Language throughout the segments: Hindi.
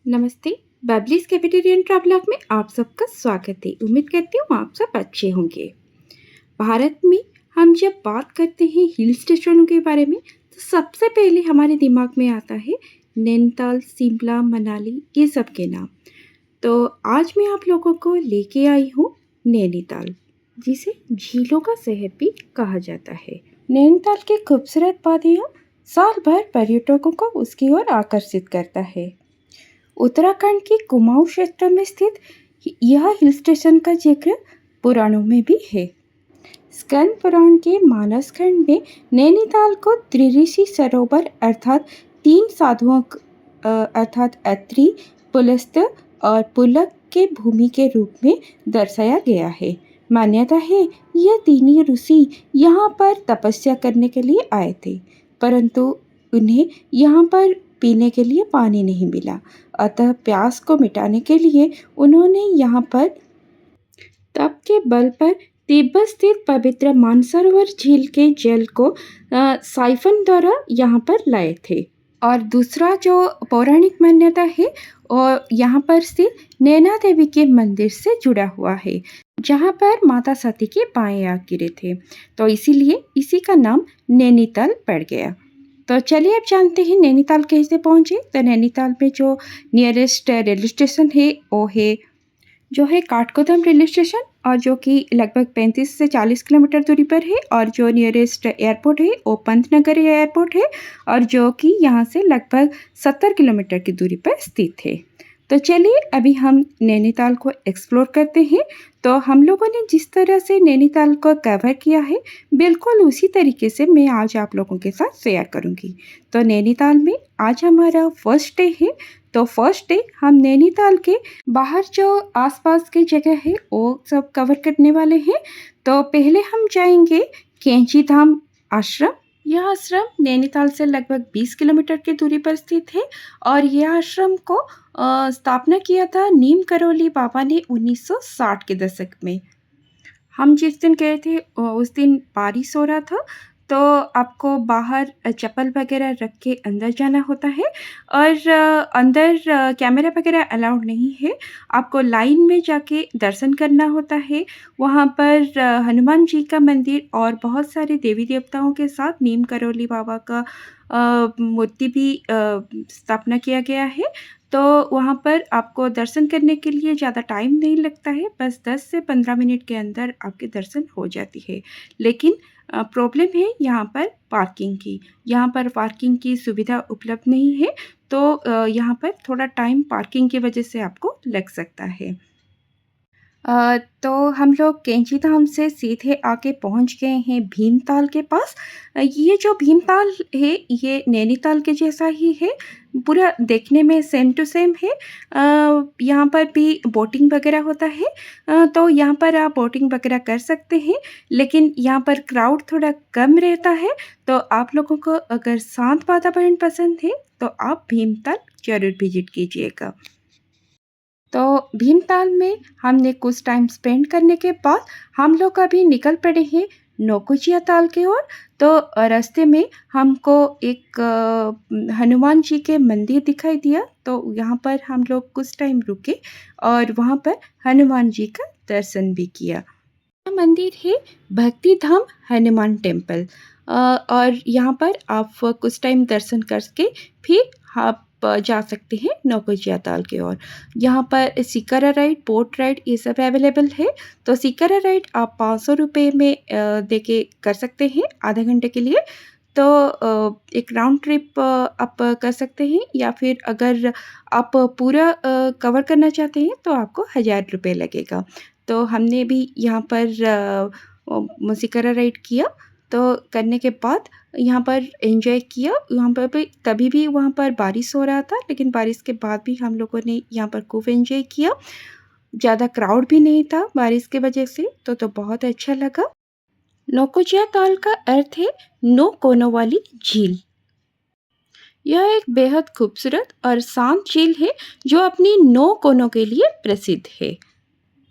नमस्ते। बबलीज कैफेटेरियन ट्रैवलॉग में आप सबका स्वागत है। उम्मीद करती हूँ आप सब अच्छे होंगे। भारत में हम जब बात करते हैं हिल स्टेशनों के बारे में तो सबसे पहले हमारे दिमाग में आता है नैनीताल, शिमला, मनाली, ये सब के नाम। तो आज मैं आप लोगों को लेके आई हूँ नैनीताल, जिसे झीलों का शहर भी कहा जाता है। नैनीताल की खूबसूरत वादियाँ साल भर पर्यटकों को उसकी ओर आकर्षित करता है। उत्तराखंड के कुमाऊं क्षेत्र में स्थित यह हिल स्टेशन का जिक्र पुराणों में भी है। स्कंद पुराण के मानस खंड में नैनीताल को त्रिऋषि सरोवर अर्थात तीन साधुओं अर्थात अत्रि, पुलस्त्य और पुलक के भूमि के रूप में दर्शाया गया है। मान्यता है यह तीनों ऋषि यहाँ पर तपस्या करने के लिए आए थे, परंतु उन्हें यहाँ पर पीने के लिए पानी नहीं मिला। अतः प्यास को मिटाने के लिए उन्होंने यहाँ पर तप के बल पर तिब्बत स्थित पवित्र मानसरोवर झील के जल को साइफन द्वारा यहाँ पर लाए थे। और दूसरा जो पौराणिक मान्यता है और यहाँ पर स्थित नैना देवी के मंदिर से जुड़ा हुआ है, जहाँ पर माता सती के पांव आ गिरे थे, तो इसीलिए इसी का नाम नैनीताल पड़ गया। तो चलिए अब जानते हैं नैनीताल कैसे पहुँचे। तो नैनीताल में जो नियरेस्ट रेलवे स्टेशन है वो है जो है काठगोदाम रेलवे स्टेशन, और जो कि लगभग 35 से 40 किलोमीटर दूरी पर है। और जो नियरेस्ट एयरपोर्ट है वो पंतनगर एयरपोर्ट है, और जो कि यहाँ से लगभग 70 किलोमीटर की दूरी पर स्थित है। तो चलिए अभी हम नैनीताल को एक्सप्लोर करते हैं। तो हम लोगों ने जिस तरह से नैनीताल को कवर किया है, बिल्कुल उसी तरीके से मैं आज आप लोगों के साथ शेयर करूंगी। तो नैनीताल में आज हमारा फर्स्ट डे है। तो फर्स्ट डे हम नैनीताल के बाहर जो आसपास की जगह है वो सब कवर करने वाले हैं। तो पहले हम जाएंगे कैंची धाम आश्रम। यह आश्रम नैनीताल से लगभग 20 किलोमीटर की दूरी पर स्थित है, और यह आश्रम को स्थापना किया था नीम करोली बाबा ने 1960 के दशक में। हम जिस दिन गए थे उस दिन बारिश हो रहा था, तो आपको बाहर चप्पल वगैरह रख के अंदर जाना होता है, और अंदर कैमरा वगैरह अलाउड नहीं है। आपको लाइन में जाके दर्शन करना होता है। वहाँ पर हनुमान जी का मंदिर और बहुत सारे देवी देवताओं के साथ नीम करोली बाबा का मूर्ति भी स्थापना किया गया है। तो वहाँ पर आपको दर्शन करने के लिए ज़्यादा टाइम नहीं लगता है, बस 10 से 15 मिनट के अंदर आपके दर्शन हो जाती है। लेकिन प्रॉब्लम है यहाँ पर पार्किंग की। यहाँ पर पार्किंग की सुविधा उपलब्ध नहीं है, तो यहाँ पर थोड़ा टाइम पार्किंग की वजह से आपको लग सकता है। तो हम लोग कैंची धाम से सीधे आके पहुंच गए हैं भीमताल के पास। ये जो भीमताल है ये नैनीताल के जैसा ही है, पूरा देखने में सेम टू सेम है। यहाँ पर भी बोटिंग वगैरह होता है, तो यहाँ पर आप बोटिंग वगैरह कर सकते हैं, लेकिन यहाँ पर क्राउड थोड़ा कम रहता है। तो आप लोगों को अगर शांत वातावरण पसंद है तो आप भीमताल जरूर विजिट कीजिएगा। तो भीमताल में हमने कुछ टाइम स्पेंड करने के बाद हम लोग अभी निकल पड़े हैं नौकुचिया ताल की ओर। तो रास्ते में हमको एक हनुमान जी के मंदिर दिखाई दिया, तो यहाँ पर हम लोग कुछ टाइम रुके और वहाँ पर हनुमान जी का दर्शन भी किया। मंदिर है भक्ति धाम हनुमान टेम्पल, और यहाँ पर आप कुछ टाइम दर्शन करके फिर आप जा सकते हैं नौकुचिया ताल की ओर। यहाँ पर शिकारा राइड, बोट राइड ये सब अवेलेबल है। तो शिकारा राइड आप 500 रुपये में दे के कर सकते हैं आधे घंटे के लिए। तो एक राउंड ट्रिप आप कर सकते हैं, या फिर अगर आप पूरा कवर करना चाहते हैं तो आपको 1000 रुपये लगेगा। तो हमने भी यहाँ पर शिकारा राइड किया। तो करने के बाद यहाँ पर एंजॉय किया। यहाँ पर भी तभी भी वहाँ पर बारिश हो रहा था, लेकिन बारिश के बाद भी हम लोगों ने यहाँ पर खूब एंजॉय किया। ज़्यादा क्राउड भी नहीं था बारिश की वजह से, तो बहुत अच्छा लगा। नौकुचिया ताल का अर्थ है 9 कोनों वाली झील। यह एक बेहद खूबसूरत और शांत झील है जो अपनी 9 कोनों के लिए प्रसिद्ध है।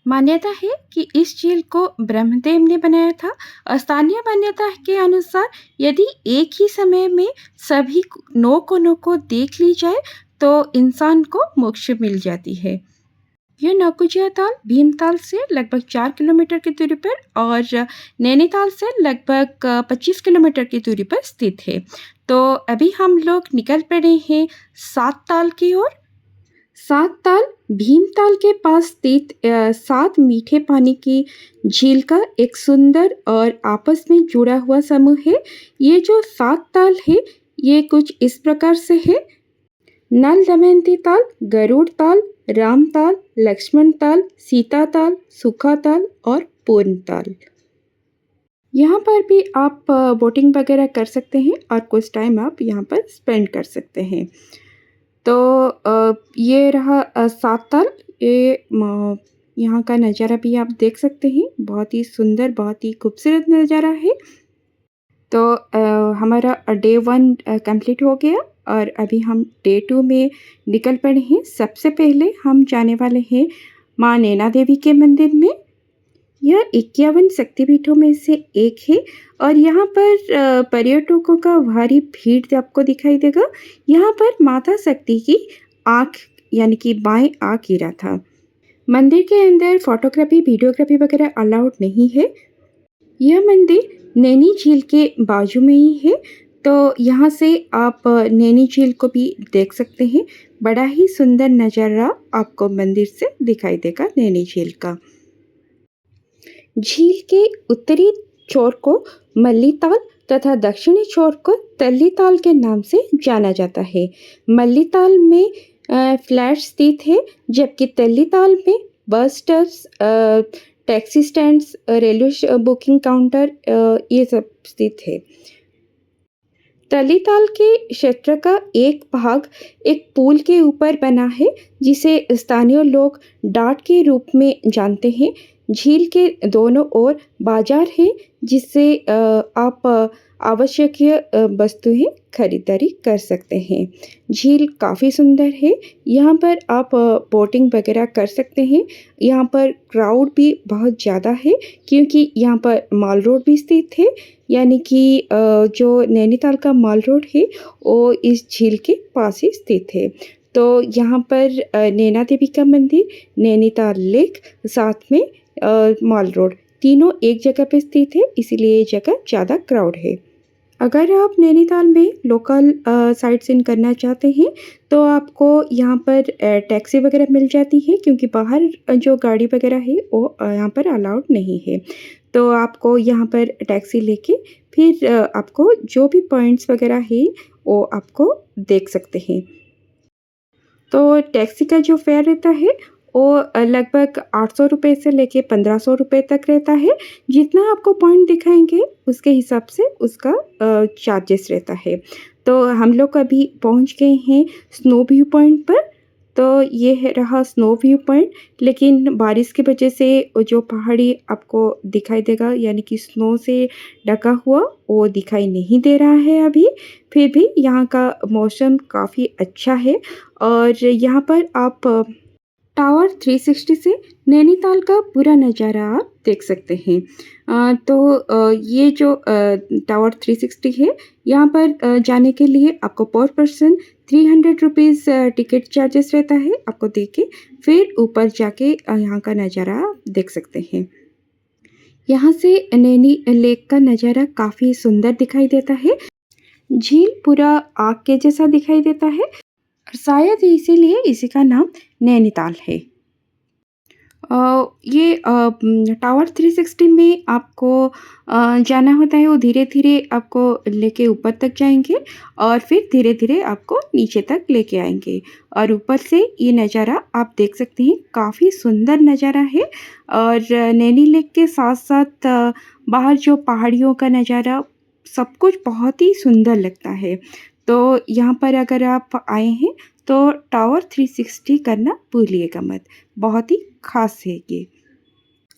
मान्यता है कि इस झील को ब्रह्मदेव ने बनाया था, और स्थानीय मान्यता के अनुसार यदि एक ही समय में सभी 9 कोनों को देख ली जाए तो इंसान को मोक्ष मिल जाती है। यह नौकुचिया ताल भीमताल से लगभग 4 किलोमीटर की दूरी पर और नैनीताल से लगभग 25 किलोमीटर की दूरी पर स्थित है। तो अभी हम लोग निकल पड़े हैं सात ताल की ओर। सात ताल भीमताल के पास स्थित 7 मीठे पानी की झील का एक सुंदर और आपस में जुड़ा हुआ समूह है। ये जो 7 ताल है, ये कुछ इस प्रकार से है: नल दमयंती ताल, गरुड़ ताल, राम ताल, लक्ष्मण ताल, सीता ताल, सुखा ताल और पूर्ण ताल। यहाँ पर भी आप बोटिंग वगैरह कर सकते हैं और कुछ टाइम आप यहाँ पर स्पेंड कर सकते हैं। तो ये रहा सात ताल। ये यहाँ का नज़ारा भी आप देख सकते हैं। बहुत ही सुंदर, बहुत ही खूबसूरत नज़ारा है। तो हमारा डे 1 कंप्लीट हो गया और अभी हम डे 2 में निकल पड़े हैं। सबसे पहले हम जाने वाले हैं माँ नैना देवी के मंदिर में। यह 51 शक्तिपीठों में से एक है और यहाँ पर पर्यटकों का भारी भीड़ आपको दिखाई देगा। यहाँ पर माता शक्ति की आँख यानी कि बाएं आँख गिरा था। मंदिर के अंदर फोटोग्राफी, वीडियोग्राफी वगैरह अलाउड नहीं है। यह मंदिर नैनी झील के बाजू में ही है, तो यहाँ से आप नैनी झील को भी देख सकते हैं। बड़ा ही सुंदर नज़ारा आपको मंदिर से दिखाई देगा नैनी झील का। झील के उत्तरी छोर को मल्ली ताल तथा दक्षिणी छोर को तल्ली ताल के नाम से जाना जाता है। मल्ली ताल में फ्लैट स्थित है, जबकि तल्ली ताल में bus stops, taxi stands, railway booking counter ये सब स्थित है। तलीताल के क्षेत्र का एक भाग एक पुल के ऊपर बना है, जिसे स्थानीय लोग डाट के रूप में जानते हैं। झील के दोनों ओर बाजार है, जिससे आप आवश्यकीय वस्तुएं खरीदारी कर सकते हैं। झील काफ़ी सुंदर है। यहाँ पर आप बोटिंग वगैरह कर सकते हैं। यहाँ पर क्राउड भी बहुत ज़्यादा है, क्योंकि यहाँ पर माल रोड भी स्थित है। यानी कि जो नैनीताल का माल रोड है, वो इस झील के पास ही स्थित है। तो यहाँ पर नैना देवी का मंदिर, नैनीताल लेक, साथ में माल रोड, तीनों एक जगह पे स्थित है, इसीलिए ये जगह ज़्यादा क्राउड है। अगर आप नैनीताल में लोकल साइट सीइंग करना चाहते हैं, तो आपको यहाँ पर टैक्सी वगैरह मिल जाती है, क्योंकि बाहर जो गाड़ी वगैरह है वो यहाँ पर अलाउड नहीं है। तो आपको यहाँ पर टैक्सी लेके फिर आपको जो भी पॉइंट्स वगैरह है वो आपको देख सकते हैं। तो टैक्सी का जो फेयर रहता है वो लगभग 800 रुपये से लेके 1500 रुपये तक रहता है। जितना आपको पॉइंट दिखाएंगे उसके हिसाब से उसका चार्जेस रहता है। तो हम लोग अभी पहुंच गए हैं स्नो व्यू पॉइंट पर। तो ये है रहा स्नो व्यू पॉइंट, लेकिन बारिश की वजह से वो जो पहाड़ी आपको दिखाई देगा, यानी कि स्नो से ढका हुआ, वो दिखाई नहीं दे रहा है अभी। फिर भी यहाँ का मौसम काफ़ी अच्छा है और यहाँ पर आप टावर 360 से नैनीताल का पूरा नज़ारा आप देख सकते हैं। ये जो टावर 360 है, यहाँ पर जाने के लिए आपको पर पर्सन 300 रुपीज़ टिकट चार्जेस रहता है। आपको दे के फिर ऊपर जाके यहाँ का नज़ारा आप देख सकते हैं। यहाँ से नैनी लेक का नज़ारा काफ़ी सुंदर दिखाई देता है। झील पूरा आग के जैसा दिखाई देता है और शायद इसीलिए इसी का नाम नैनीताल है। ये टावर 360 में आपको जाना होता है, वो धीरे-धीरे आपको लेके ऊपर तक जाएँगे और फिर धीरे-धीरे आपको नीचे तक लेके आएँगे और ऊपर से ये नज़ारा आप देख सकते हैं, काफ़ी सुंदर नज़ारा है। और नैनी लेक के साथ-साथ बाहर जो पहाड़ियों का नज़ारा, सब कुछ बहुत ही सुंदर लगता है। तो यहाँ पर अगर आप आए हैं तो टावर 360 करना भूलिएगा मत, बहुत ही ख़ास है ये।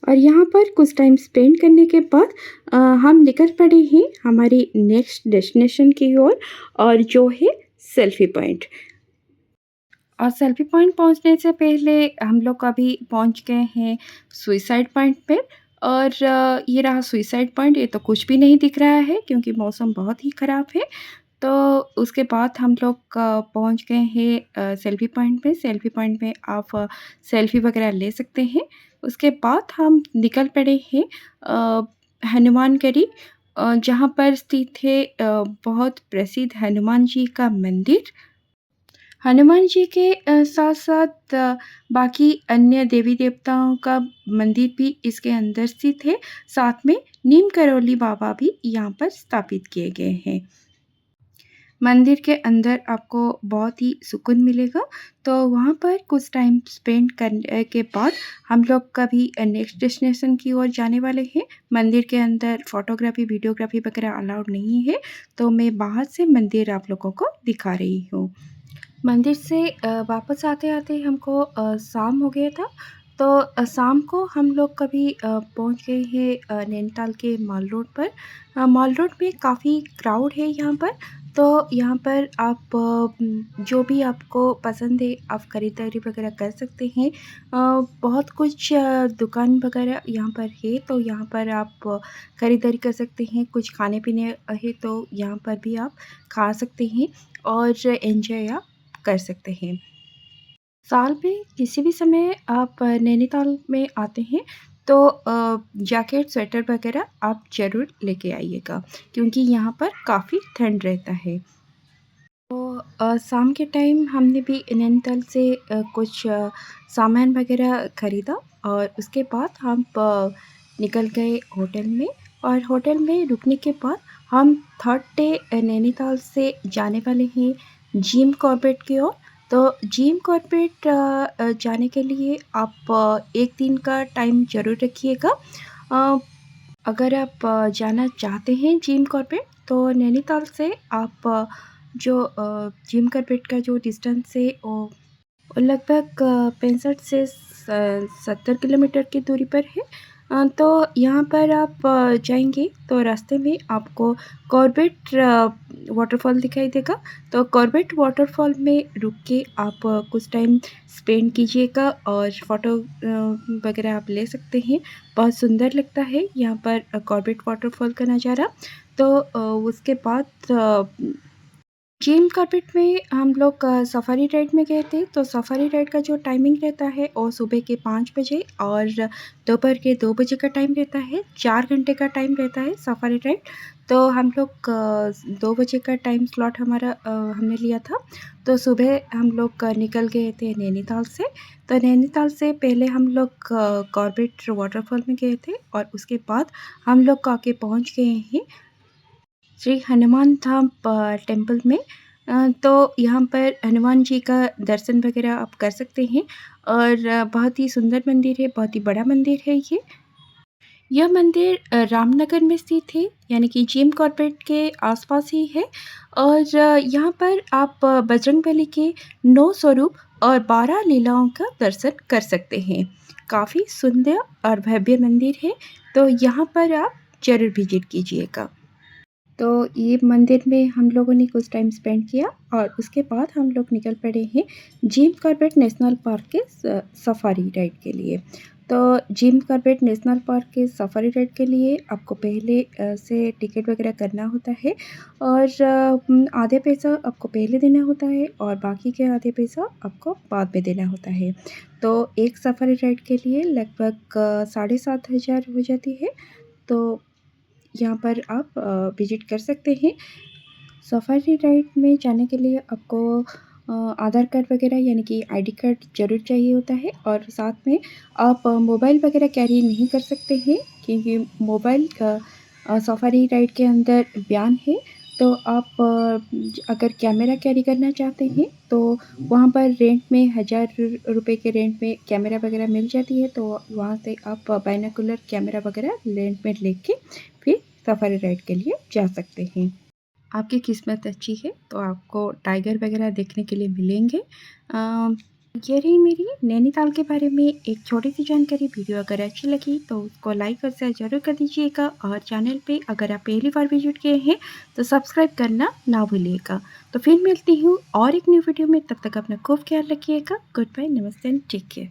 और यहाँ पर कुछ टाइम स्पेंड करने के बाद हम निकल पड़े हैं हमारी नेक्स्ट डेस्टिनेशन की ओर, और जो है सेल्फ़ी पॉइंट। और सेल्फ़ी पॉइंट पहुँचने से पहले हम लोग अभी पहुँच गए हैं सुइसाइड पॉइंट पे। और ये रहा सुइसाइड पॉइंट। ये तो कुछ भी नहीं दिख रहा है क्योंकि मौसम बहुत ही ख़राब है। तो उसके बाद हम लोग पहुँच गए हैं सेल्फ़ी पॉइंट पे। सेल्फ़ी पॉइंट में आप सेल्फ़ी वग़ैरह ले सकते हैं। उसके बाद हम निकल पड़े हैं हनुमानगढ़ी जहाँ पर स्थित है बहुत प्रसिद्ध हनुमान जी का मंदिर। हनुमान जी के साथ-साथ बाकी अन्य देवी-देवताओं का मंदिर भी इसके अंदर स्थित है। साथ में नीम करोली बाबा भी यहाँ पर स्थापित किए गए हैं। मंदिर के अंदर आपको बहुत ही सुकून मिलेगा, तो वहाँ पर कुछ टाइम स्पेंड करने के बाद हम लोग कभी नेक्स्ट डेस्टिनेशन की ओर जाने वाले हैं। मंदिर के अंदर फ़ोटोग्राफ़ी, वीडियोग्राफ़ी वगैरह अलाउड नहीं है, तो मैं बाहर से मंदिर आप लोगों को दिखा रही हूँ। मंदिर से वापस आते-आते हमको शाम हो गया था, तो शाम को हम लोग कभी पहुँच गए हैं नैनीताल के मॉल रोड पर। मॉल रोड में काफ़ी क्राउड है यहाँ पर, तो यहाँ पर आप जो भी आपको पसंद है, आप खरीदारी वगैरह कर सकते हैं। बहुत कुछ दुकान वगैरह यहाँ पर है, तो यहाँ पर आप खरीदारी कर सकते हैं। कुछ खाने-पीने है, तो यहाँ पर भी आप खा सकते हैं और एन्जॉय आप कर सकते हैं। साल में किसी भी समय आप नैनीताल में आते हैं तो जैकेट, स्वेटर वगैरह आप ज़रूर लेके आइएगा क्योंकि यहाँ पर काफ़ी ठंड रहता है। तो शाम के टाइम हमने भी नैनीताल से कुछ सामान वगैरह ख़रीदा और उसके बाद हम निकल गए होटल में और होटल में रुकने के बाद हम थर्ड डे नैनीताल से जाने वाले हैं जिम कॉर्बेट की ओर। तो जिम कॉर्बेट जाने के लिए आप 1 दिन का टाइम ज़रूर रखिएगा। अ, अगर आप जाना चाहते हैं जिम कॉर्बेट तो नैनीताल से आप जिम कॉर्बेट का जो डिस्टेंस है वो लगभग 65 से 70 किलोमीटर की दूरी पर है। तो यहाँ पर आप जाएँगे तो रास्ते में आपको कॉर्बेट वाटरफॉल दिखाई देगा। तो कॉर्बेट वाटरफॉल में रुक के आप कुछ टाइम स्पेंड कीजिएगा और फ़ोटो वगैरह आप ले सकते हैं। बहुत सुंदर लगता है यहाँ पर कॉर्बेट वाटरफॉल का नज़ारा। तो उसके बाद जिम कॉर्बेट में हम लोग सफ़ारी राइड में गए थे, तो सफ़ारी राइड का जो टाइमिंग रहता है वो सुबह के 5 बजे और दोपहर के 2 बजे का टाइम रहता है, 4 घंटे का टाइम रहता है सफ़ारी राइड। तो हम लोग 2 बजे का टाइम स्लॉट हमारा हमने लिया था, तो सुबह हम लोग निकल गए थे नैनीताल से। तो नैनीताल से पहले हम लोग कॉर्बेट वाटरफॉल में गए थे और उसके बाद हम लोग आके पहुँच गए हैं श्री हनुमान धाम टेम्पल में। तो यहाँ पर हनुमान जी का दर्शन वगैरह आप कर सकते हैं और बहुत ही सुंदर मंदिर है, बहुत ही बड़ा मंदिर है ये। यह मंदिर रामनगर में स्थित है, यानी कि जिम कॉर्बेट के आसपास ही है और यहाँ पर आप बजरंगबली के 9 स्वरूप और 12 लीलाओं का दर्शन कर सकते हैं। काफ़ी सुंदर और भव्य मंदिर है, तो यहाँ पर आप ज़रूर विज़िट कीजिएगा। तो ये मंदिर में हम लोगों ने कुछ टाइम स्पेंड किया और उसके बाद हम लोग निकल पड़े हैं जिम कॉर्बेट नेशनल पार्क के सफारी राइड के लिए। तो जिम कॉर्बेट नेशनल पार्क के सफारी राइड के लिए आपको पहले से टिकट वगैरह करना होता है और आधे पैसा आपको पहले देना होता है और बाकी के आधे पैसा आपको बाद में देना होता है। तो एक सफारी राइड के लिए लगभग 7,500 हो जाती है। तो यहाँ पर आप विज़िट कर सकते हैं। सफारी राइड में जाने के लिए आपको आधार कार्ड वगैरह यानी कि आईडी कार्ड ज़रूर चाहिए होता है और साथ में आप मोबाइल वगैरह कैरी नहीं कर सकते हैं क्योंकि मोबाइल का सफारी राइड के अंदर बैन है। तो आप अगर कैमरा कैरी करना चाहते हैं तो वहाँ पर रेंट में 1000 रुपए के रेंट में कैमरा वगैरह मिल जाती है, तो वहाँ से आप बाइनोकुलर कैमरा वगैरह रेंट में लेके फिर सफारी राइड के लिए जा सकते हैं। आपकी किस्मत अच्छी है तो आपको टाइगर वगैरह देखने के लिए मिलेंगे। ये रही मेरी नैनीताल के बारे में एक छोटी-सी जानकारी। वीडियो अगर अच्छी लगी तो उसको लाइक और शेयर ज़रूर कर दीजिएगा और चैनल पे अगर आप पहली बार विज़िट किए हैं तो सब्सक्राइब करना ना भूलिएगा। तो फिर मिलती हूँ और एक न्यू वीडियो में, तब तक अपना खूब ख्याल रखिएगा। गुड बाय, नमस्ते एंड टेक केयर।